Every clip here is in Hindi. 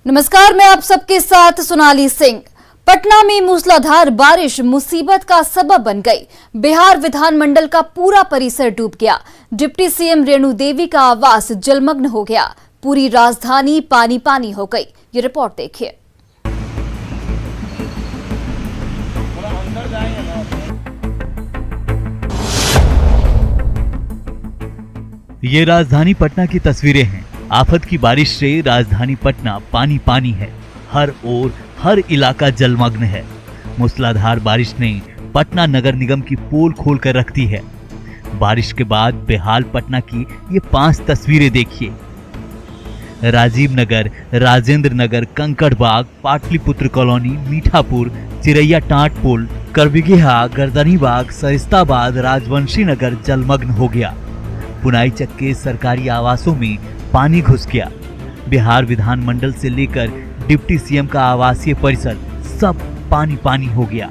नमस्कार, मैं आप सबके साथ सोनाली सिंह। पटना में मूसलाधार बारिश मुसीबत का सबब बन गई। बिहार विधानमंडल का पूरा परिसर डूब गया। डिप्टी सीएम रेणु देवी का आवास जलमग्न हो गया। पूरी राजधानी पानी पानी हो गई। ये रिपोर्ट देखिए। ये राजधानी पटना की तस्वीरें हैं। आफत की बारिश से राजधानी पटना पानी पानी है। हर ओर हर इलाका जलमग्न है। मूसलाधार बारिश ने पटना नगर निगम की पोल खोल कर रख दी है। बारिश के बाद बेहाल पटना की ये 5 तस्वीरें देखिए। राजीव नगर, राजेंद्र नगर, कंकड़बाग, पाटलिपुत्र कॉलोनी, मीठापुर, चिरैया टाट पुल, करबिगेहा, गर्दनीबाग, सरिस्ताबाद, राजवंशी नगर जलमग्न हो गया। पुनाई चक के सरकारी आवासों में पानी घुस गया। बिहार विधानमंडल से लेकर डिप्टी सीएम का आवासीय परिसर सब पानी पानी हो गया।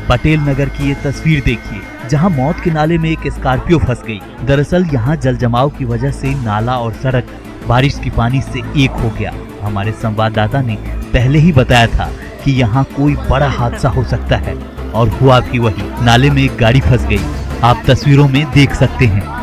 पटेल नगर की ये तस्वीर देखिए, जहां मौत के नाले में एक स्कॉर्पियो फंस गई। दरअसल यहां जल जमाव की वजह से नाला और सड़क बारिश की पानी से एक हो गया। हमारे संवाददाता ने पहले ही बताया था कि यहां कोई बड़ा हादसा हो सकता है, और हुआ भी वही। नाले में एक गाड़ी फंस गई। आप तस्वीरों में देख सकते हैं।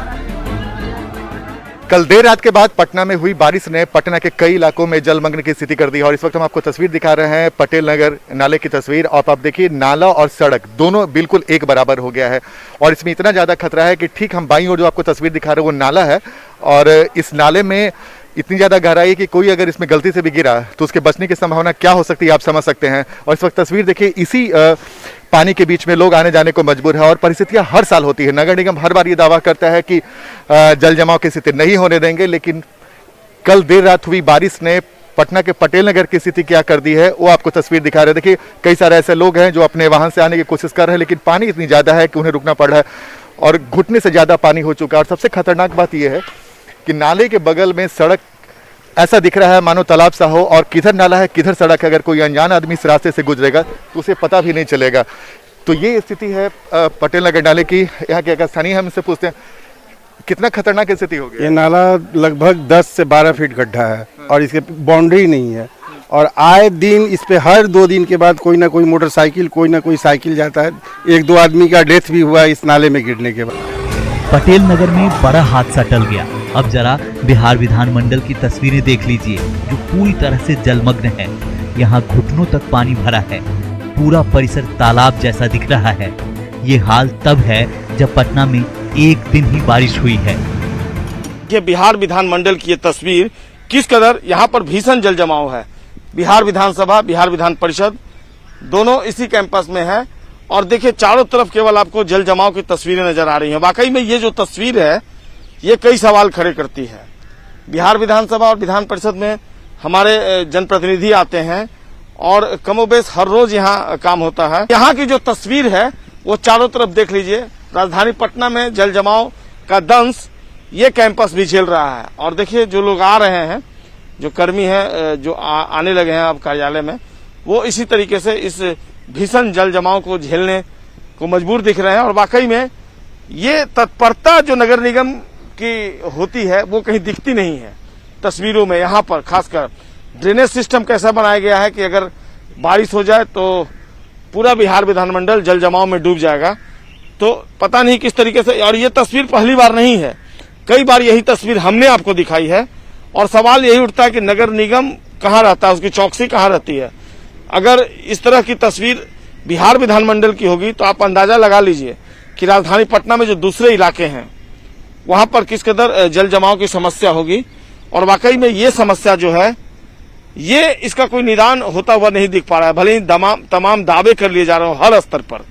कल देर रात के बाद पटना में हुई बारिश ने पटना के कई इलाकों में जलमग्न की स्थिति कर दी है। और इस वक्त हम आपको तस्वीर दिखा रहे हैं पटेल नगर नाले की तस्वीर। और आप देखिए, नाला और सड़क दोनों बिल्कुल एक बराबर हो गया है। और इसमें इतना ज़्यादा खतरा है कि ठीक हम बाईं ओर जो आपको तस्वीर दिखा रहे हैं वो नाला है, और इस नाले में इतनी ज़्यादा गहराई है कि कोई अगर इसमें गलती से भी गिरा तो उसके बचने की संभावना क्या हो सकती है आप समझ सकते हैं। और इस वक्त तस्वीर देखिए, इसी पानी के बीच में लोग आने जाने को मजबूर है। और परिस्थितियां हर साल होती है। नगर निगम हर बार ये दावा करता है कि जल जमाव की स्थिति नहीं होने देंगे, लेकिन कल देर रात हुई बारिश ने पटना के पटेल नगर की स्थिति क्या कर दी है वो आपको तस्वीर दिखा रहे हैं। देखिए, कई सारे ऐसे लोग हैं जो अपने वाहन से आने की कोशिश कर रहे हैं, लेकिन पानी इतनी ज़्यादा है कि उन्हें रुकना पड़ रहा है और घुटने से ज़्यादा पानी हो चुका है। और सबसे खतरनाक बात यह है कि नाले के बगल में सड़क ऐसा दिख रहा है मानो तालाब सा हो, और किधर नाला है किधर सड़क है। अगर कोई अनजान आदमी इस रास्ते से गुजरेगा तो उसे पता भी नहीं चलेगा। तो ये स्थिति है पटेल नगर नाले की। यहाँ के स्थानीय हम इससे पूछते हैं, कितना खतरनाक स्थिति हो गई? ये नाला लगभग 10 से 12 फीट गड्ढा है और इसके बाउंड्री नहीं है। और आए दिन इस पे हर 2 दिन के बाद कोई ना कोई मोटरसाइकिल, कोई ना कोई साइकिल जाता है। 1-2 आदमी का डेथ भी हुआ इस नाले में गिरने के बाद। पटेल नगर में बड़ा हादसा टल गया। अब जरा बिहार विधानमंडल की तस्वीरें देख लीजिए, जो पूरी तरह से जलमग्न है। यहाँ घुटनों तक पानी भरा है। पूरा परिसर तालाब जैसा दिख रहा है। ये हाल तब है जब पटना में एक दिन ही बारिश हुई है। ये बिहार विधानमंडल की ये तस्वीर किस कदर यहाँ पर भीषण जल जमाव है। बिहार विधानसभा, बिहार विधान परिषद दोनों इसी कैंपस में है। और देखिए, चारों तरफ केवल आपको जल जमाव की तस्वीरें नजर आ रही हैं। वाकई में ये जो तस्वीर है ये कई सवाल खड़े करती है। बिहार विधानसभा और विधान परिषद में हमारे जनप्रतिनिधि आते हैं और कमोबेश हर रोज यहाँ काम होता है। यहाँ की जो तस्वीर है वो चारों तरफ देख लीजिए। राजधानी पटना में जल जमाव का दंश ये कैंपस भी झेल रहा है। और देखिए, जो लोग आ रहे हैं, जो कर्मी हैं, जो आने लगे हैं अब कार्यालय में, वो इसी तरीके से इस भीषण जल जमाव को झेलने को मजबूर दिख रहे हैं। और वाकई में ये तत्परता जो नगर निगम की होती है वो कहीं दिखती नहीं है तस्वीरों में। यहाँ पर खासकर ड्रेनेज सिस्टम कैसा बनाया गया है कि अगर बारिश हो जाए तो पूरा बिहार विधानमंडल जल जमाव में डूब जाएगा। तो पता नहीं किस तरीके से। और ये तस्वीर पहली बार नहीं है, कई बार यही तस्वीर हमने आपको दिखाई है। और सवाल यही उठता है कि नगर निगम कहाँ रहता है, उसकी चौकसी कहाँ रहती है। अगर इस तरह की तस्वीर बिहार विधानमंडल की होगी तो आप अंदाजा लगा लीजिए कि राजधानी पटना में जो दूसरे इलाके हैं वहां पर किस कदर जल जमाव की समस्या होगी। और वाकई में ये समस्या जो है ये इसका कोई निदान होता हुआ नहीं दिख पा रहा है। भले ही तमाम दावे कर लिए जा रहे हो हर स्तर पर,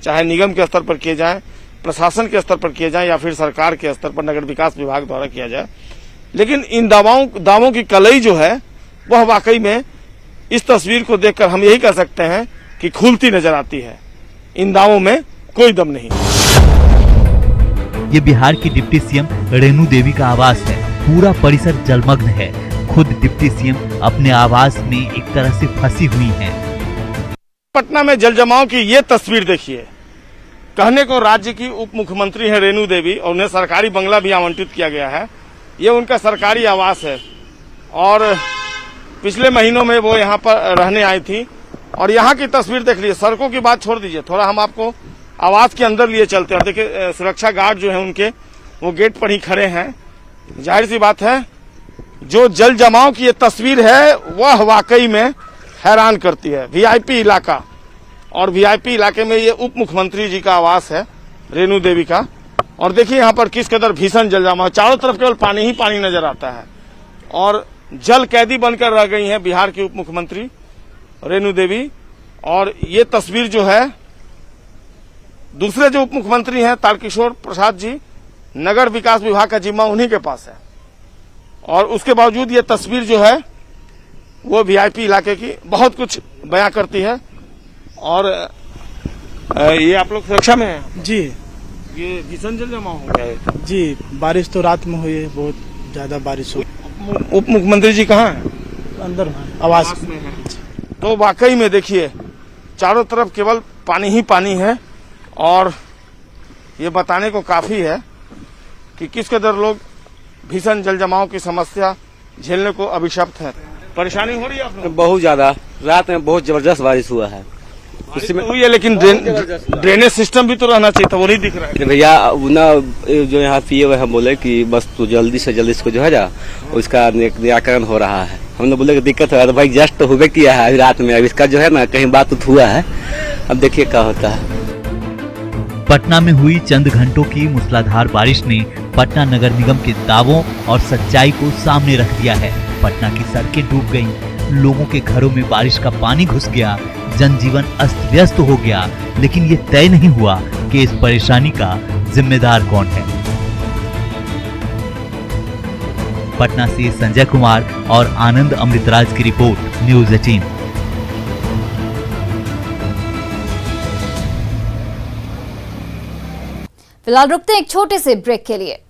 चाहे निगम के स्तर पर किए जाए, प्रशासन के स्तर पर किए जाए, या फिर सरकार के स्तर पर नगर विकास विभाग द्वारा किया जाए, लेकिन इन दावों की कलई जो है वह वाकई में इस तस्वीर को देखकर हम यही कह सकते हैं कि खुलती नजर आती है। इन दावों में कोई दम नहीं। ये बिहार की डिप्टी सीएम रेणु देवी का आवास है। पूरा परिसर जलमग्न है। खुद डिप्टी सीएम अपने आवास में एक तरह से फंसी हुई हैं। पटना में जल जमाव की ये तस्वीर देखिए। कहने को राज्य की उप मुख्यमंत्री है रेणु देवी और उन्हें सरकारी बंगला भी आवंटित किया गया है, ये उनका सरकारी आवास है और पिछले महीनों में वो यहाँ पर रहने आई थी। और यहाँ की तस्वीर देख लीजिए, सड़कों की बात छोड़ दीजिए, थोड़ा हम आपको आवास के अंदर लिए चलते हैं। देखिए सुरक्षा गार्ड जो है उनके वो गेट पर ही खड़े हैं। जाहिर सी बात है, जो जल जमाव की ये तस्वीर है वह वाकई में हैरान करती है। वीआईपी इलाका, और वीआईपी इलाके में ये उप मुख्यमंत्री जी का आवास है, रेणु देवी का। और देखिए यहाँ पर किस कदर भीषण जल जमाव, चारों तरफ केवल पानी ही पानी नजर आता है और जल कैदी बनकर रह गई हैं बिहार की उप मुख्यमंत्री रेणु देवी। और ये तस्वीर जो है, दूसरे जो उप मुख्यमंत्री हैं तारकिशोर प्रसाद जी, नगर विकास विभाग का जिम्मा उन्हीं के पास है और उसके बावजूद ये तस्वीर जो है वो वीआईपी इलाके की बहुत कुछ बयां करती है। और ये आप लोग सुरक्षा में हैं? जी ये भीषण जल जमाव हो गया है। जी, बारिश तो रात में हुई है, बहुत ज्यादा बारिश हुई। उप मुख्यमंत्री जी कहाँ हैं? अंदर आवास में हैं। तो वाकई में देखिए चारों तरफ केवल पानी ही पानी है और ये बताने को काफी है कि किस कदर लोग भीषण जल जमाव की समस्या झेलने को अभिशप्त है। परेशानी हो रही है आप लोग? बहुत ज्यादा, रात में बहुत जबरदस्त बारिश हुआ है। उसमें हुई है, लेकिन ड्रेनेज सिस्टम भी तो रहना चाहिए था, वो नहीं दिख रहा है। भैया ना जो यहाँ पिए हुए हम बोले कि बस तू जल्दी से जल्दी इसको जो है जा, उसका निराकरण हो रहा है। हम लोग बोले कि दिक्कत है तो भाई जस्ट तो हुए किया है अभी रात में, अब इसका जो है ना कहीं बात तो हुआ है, अब देखिए क्या होता है। पटना में हुई चंद घंटों की मूसलाधार बारिश ने पटना नगर निगम के दावों और सच्चाई को सामने रख दिया है। पटना की सड़कें डूब गईं, लोगों के घरों में बारिश का पानी घुस गया, जनजीवन अस्त व्यस्त हो गया, लेकिन ये तय नहीं हुआ कि इस परेशानी का जिम्मेदार कौन है। पटना से संजय कुमार और आनंद अमृतराज की रिपोर्ट, न्यूज़ 18। फिलहाल रुकते हैं एक छोटे से ब्रेक के लिए।